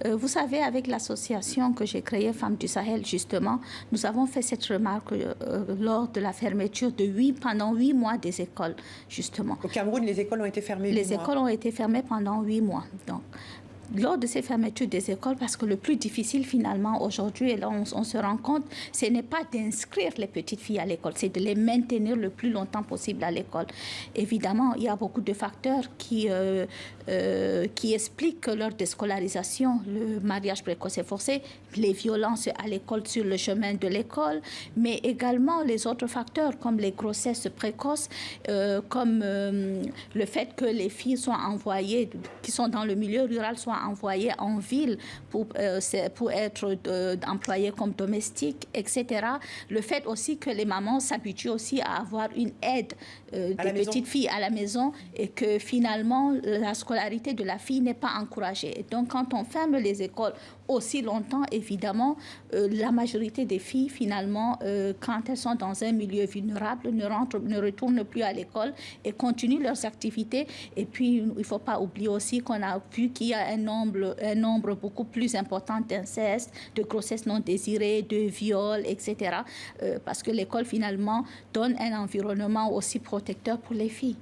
Vous savez, avec l'association que j'ai créée, Femmes du Sahel, justement, nous avons fait cette remarque lors de la fermeture pendant 8 mois des écoles, justement. Au Cameroun, les écoles ont été fermées 8 mois. Les écoles ont été fermées pendant 8 mois. Donc, lors de ces fermetures des écoles, parce que le plus difficile finalement aujourd'hui, et là on se rend compte, ce n'est pas d'inscrire les petites filles à l'école, c'est de les maintenir le plus longtemps possible à l'école. Évidemment, il y a beaucoup de facteurs qui expliquent leur déscolarisation, le mariage précoce et forcé, les violences à l'école sur le chemin de l'école, mais également les autres facteurs comme les grossesses précoces, comme le fait que les filles soient envoyées, qui sont dans le milieu rural, soient envoyées en ville pour être employées comme domestiques, etc. Le fait aussi que les mamans s'habituent aussi à avoir une aide des petites filles à la maison et que finalement la scolarité de la fille n'est pas encouragée. Et donc quand on ferme les écoles aussi longtemps, évidemment, la majorité des filles finalement, quand elles sont dans un milieu vulnérable, ne retournent plus à l'école et continuent leurs activités. Et puis il ne faut pas oublier aussi qu'on a vu qu'il y a un nombre beaucoup plus important d'incestes, de grossesses non désirées, de viols, etc. Parce que l'école finalement donne un environnement aussi protecteur pour les filles.